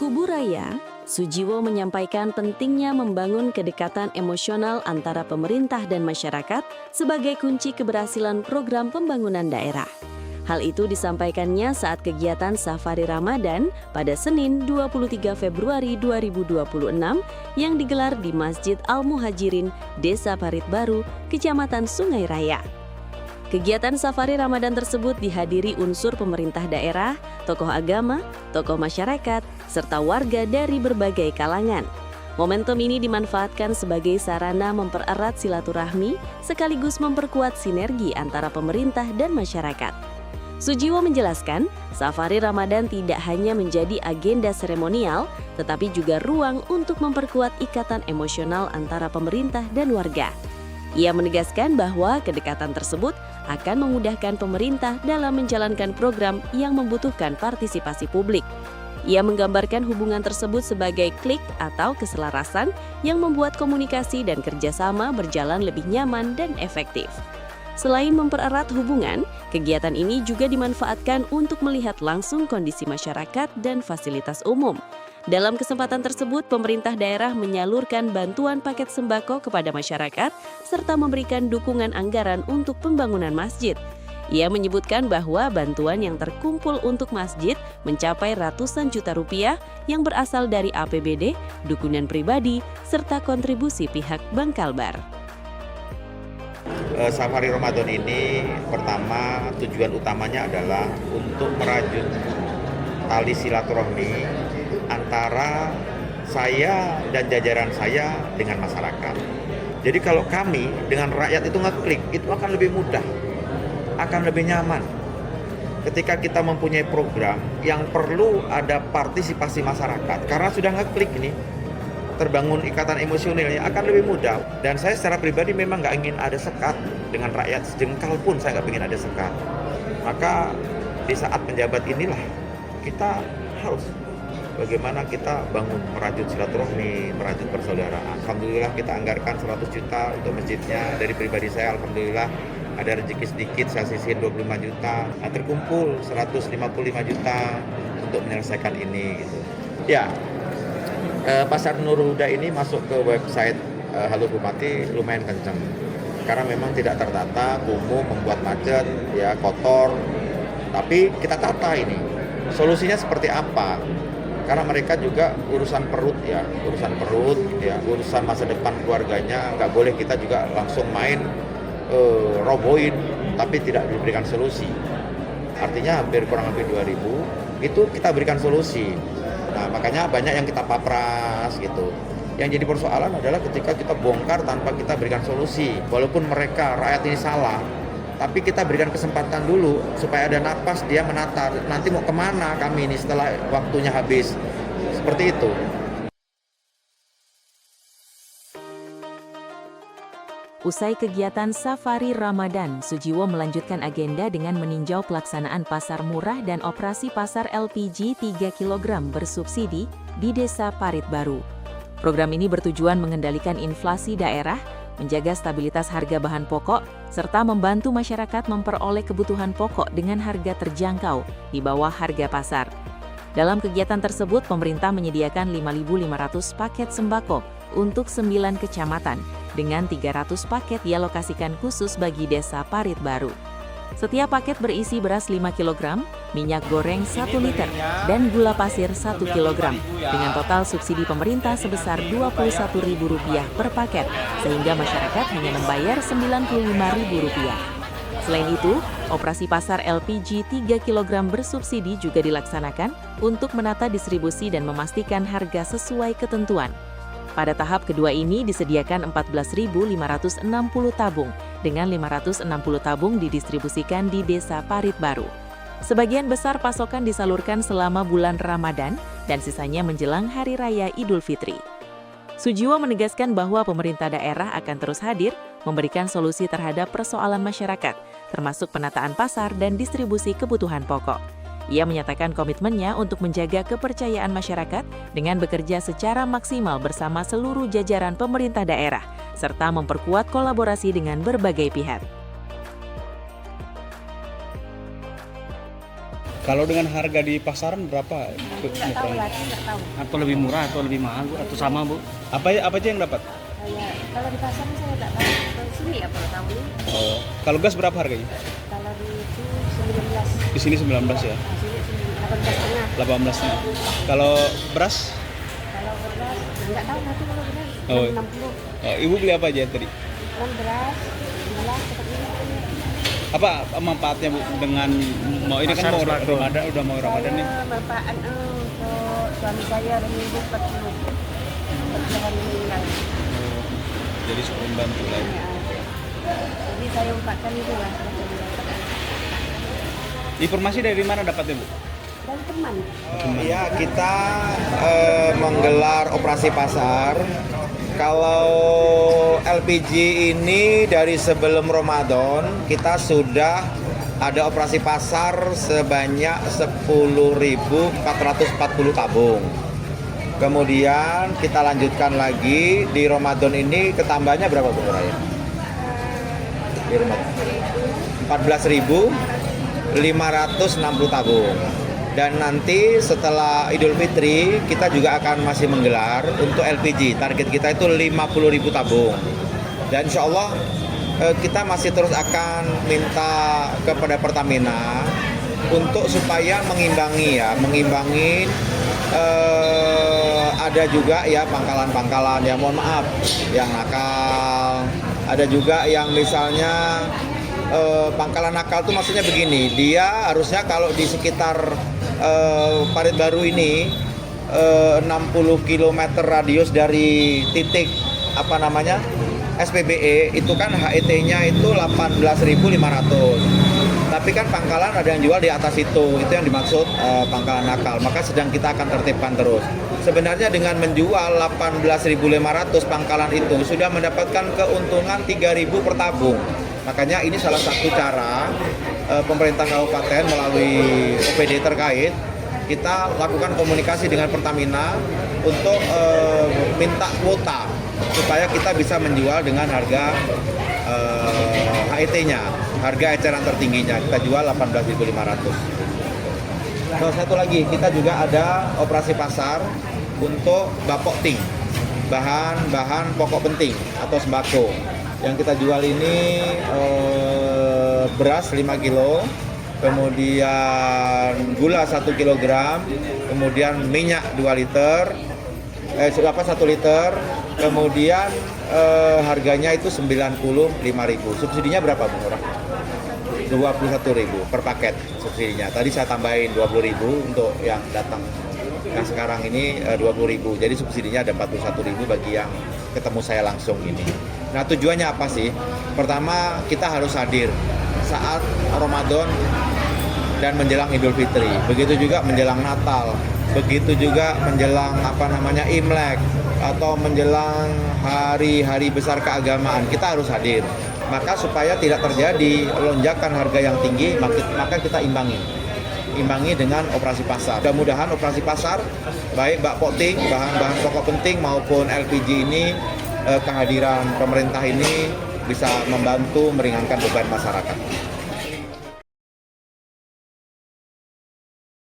kubu Raya, Sujiwo menyampaikan pentingnya membangun kedekatan emosional antara pemerintah dan masyarakat sebagai kunci keberhasilan program pembangunan daerah. Hal itu disampaikannya saat kegiatan Safari Ramadan pada Senin 23 Februari 2026 yang digelar di Masjid Al-Muhajirin, Desa Parit Baru, Kecamatan Sungai Raya. Kegiatan Safari Ramadan tersebut dihadiri unsur pemerintah daerah, tokoh agama, tokoh masyarakat, serta warga dari berbagai kalangan. Momentum ini dimanfaatkan sebagai sarana mempererat silaturahmi sekaligus memperkuat sinergi antara pemerintah dan masyarakat. Sujiwo menjelaskan, Safari Ramadan tidak hanya menjadi agenda seremonial, tetapi juga ruang untuk memperkuat ikatan emosional antara pemerintah dan warga. Ia menegaskan bahwa kedekatan tersebut akan memudahkan pemerintah dalam menjalankan program yang membutuhkan partisipasi publik. Ia menggambarkan hubungan tersebut sebagai klik atau keselarasan yang membuat komunikasi dan kerjasama berjalan lebih nyaman dan efektif. Selain mempererat hubungan, kegiatan ini juga dimanfaatkan untuk melihat langsung kondisi masyarakat dan fasilitas umum. Dalam kesempatan tersebut, pemerintah daerah menyalurkan bantuan paket sembako kepada masyarakat serta memberikan dukungan anggaran untuk pembangunan masjid. Ia menyebutkan bahwa bantuan yang terkumpul untuk masjid mencapai ratusan juta rupiah yang berasal dari APBD, dukungan pribadi, serta kontribusi pihak Bank Kalbar. Safari Ramadan ini pertama tujuan utamanya adalah untuk merajut tali silaturahmi antara saya dan jajaran saya dengan masyarakat. Jadi kalau kami dengan rakyat itu ngeklik, itu akan lebih mudah, akan lebih nyaman. Ketika kita mempunyai program yang perlu ada partisipasi masyarakat, karena sudah ngeklik ini, terbangun ikatan emosionalnya akan lebih mudah. Dan saya secara pribadi memang nggak ingin ada sekat dengan rakyat, sejengkal pun saya nggak ingin ada sekat. Maka di saat menjabat inilah kita harus bagaimana kita bangun merajut silaturahmi, merajut persaudaraan. Alhamdulillah kita anggarkan 100 juta untuk masjidnya. Dari pribadi saya alhamdulillah ada rezeki sedikit, saya sisihkan 25 juta. Nah, terkumpul 155 juta untuk menyelesaikan ini gitu. Ya. Pasar Nur Huda ini masuk ke website Halo Bupati lumayan kencang. Karena memang tidak tertata, kumuh, membuat macet, ya kotor. Tapi kita tata ini. Solusinya seperti apa? Karena mereka juga urusan perut, urusan masa depan keluarganya, nggak boleh kita juga langsung main robohin, tapi tidak diberikan solusi. Artinya kurang lebih 2.000 itu kita berikan solusi. Nah makanya banyak yang kita papras gitu. Yang jadi persoalan adalah ketika kita bongkar tanpa kita berikan solusi. Walaupun mereka rakyat ini salah, tapi kita berikan kesempatan dulu supaya ada napas dia menata nanti mau kemana kami ini setelah waktunya habis, seperti itu. Usai kegiatan Safari Ramadan, Sujiwo melanjutkan agenda dengan meninjau pelaksanaan pasar murah dan operasi pasar LPG 3 kg bersubsidi di Desa Parit Baru. Program ini bertujuan mengendalikan inflasi daerah, menjaga stabilitas harga bahan pokok, serta membantu masyarakat memperoleh kebutuhan pokok dengan harga terjangkau di bawah harga pasar. Dalam kegiatan tersebut, pemerintah menyediakan 5.500 paket sembako untuk 9 kecamatan, dengan 300 paket dialokasikan khusus bagi Desa Parit Baru. Setiap paket berisi beras 5 kg, minyak goreng 1 liter, dan gula pasir 1 kg, dengan total subsidi pemerintah sebesar Rp21.000 per paket, sehingga masyarakat hanya membayar Rp95.000. Selain itu, operasi pasar LPG 3 kg bersubsidi juga dilaksanakan untuk menata distribusi dan memastikan harga sesuai ketentuan. Pada tahap kedua ini disediakan 14.560 tabung, dengan 560 tabung didistribusikan di Desa Parit Baru. Sebagian besar pasokan disalurkan selama bulan Ramadan dan sisanya menjelang Hari Raya Idul Fitri. Sujiwo menegaskan bahwa pemerintah daerah akan terus hadir memberikan solusi terhadap persoalan masyarakat, termasuk penataan pasar dan distribusi kebutuhan pokok. Ia menyatakan komitmennya untuk menjaga kepercayaan masyarakat dengan bekerja secara maksimal bersama seluruh jajaran pemerintah daerah, serta memperkuat kolaborasi dengan berbagai pihak. Kalau dengan harga di pasaran berapa? Nggak tahu lagi, nggak tahu. Atau lebih murah atau lebih mahal, Bu? Atau sama, Bu? Apa aja yang dapat? Kalau di pasar saya nggak tahu. Kalau sini ya kalau tahu ini. Oh. Kalau gas berapa harganya? Kalau di itu 19. Di sini 19 ya. Nah, sini 18,5. 18 nih. Kalau beras? Kalau beras nggak tahu nanti kalau beras Oh. 60. Oh, ibu beli apa aja tadi? Beras, beras seperti ini. Apa manfaatnya Bu dengan mau ini kan Pasar mau sembako. Ramadan, udah mau Ramadan nih. Saya manfaat untuk suami saya dan ibu 40. 40 hari meninggal. Jadi cukup membantu lah. Ya. Jadi saya umpatkan itu lah. Informasi dari mana dapatnya Bu? Dan teman. Ya, kita menggelar operasi pasar. Kalau LPG ini dari sebelum Ramadan kita sudah ada operasi pasar sebanyak 10.440 tabung. Kemudian kita lanjutkan lagi di Ramadan ini ketambahnya berapa Bu Raya? Di Ramadan 14.560 tabung. Dan nanti setelah Idul Fitri kita juga akan masih menggelar untuk LPG. Target kita itu 50.000 tabung. Dan insya Allah kita masih terus akan minta kepada Pertamina untuk supaya mengimbangi ada juga ya pangkalan-pangkalan yang mohon maaf yang nakal. Ada juga yang misalnya pangkalan nakal itu maksudnya begini, dia harusnya kalau di sekitar Parit Baru ini 60 km radius dari titik SPBE itu kan HET-nya itu 18.500. Tapi kan pangkalan ada yang jual di atas itu yang dimaksud pangkalan nakal. Maka sedang kita akan tertibkan terus. Sebenarnya dengan menjual 18.500 pangkalan itu sudah mendapatkan keuntungan 3.000 per tabung. Makanya ini salah satu cara pemerintah kabupaten melalui OPD terkait kita lakukan komunikasi dengan Pertamina untuk minta kuota supaya kita bisa menjual dengan harga HET-nya, harga eceran tertingginya. Kita jual 18.500. Nah, satu lagi, kita juga ada operasi pasar untuk Bapokting, bahan pokok penting atau sembako. Yang kita jual ini beras 5 kilo, kemudian gula 1 kg, kemudian minyak 2 liter, 1 liter, kemudian harganya itu 95.000. Subsidinya berapa Bu Nurah? 21.000 per paket subsidinya. Tadi saya tambahin 20.000 untuk yang datang. Yang sekarang ini 20.000. Jadi subsidinya ada 41.000 bagi yang ketemu saya langsung ini. Nah, tujuannya apa sih? Pertama, kita harus hadir saat Ramadan dan menjelang Idul Fitri. Begitu juga menjelang Natal. Begitu juga menjelang Imlek atau menjelang hari-hari besar keagamaan. Kita harus hadir. Maka supaya tidak terjadi lonjakan harga yang tinggi, maka kita imbangi dengan operasi pasar. Mudah-mudahan operasi pasar baik Bapokting, bahan-bahan pokok penting maupun LPG ini kehadiran pemerintah ini bisa membantu meringankan beban masyarakat.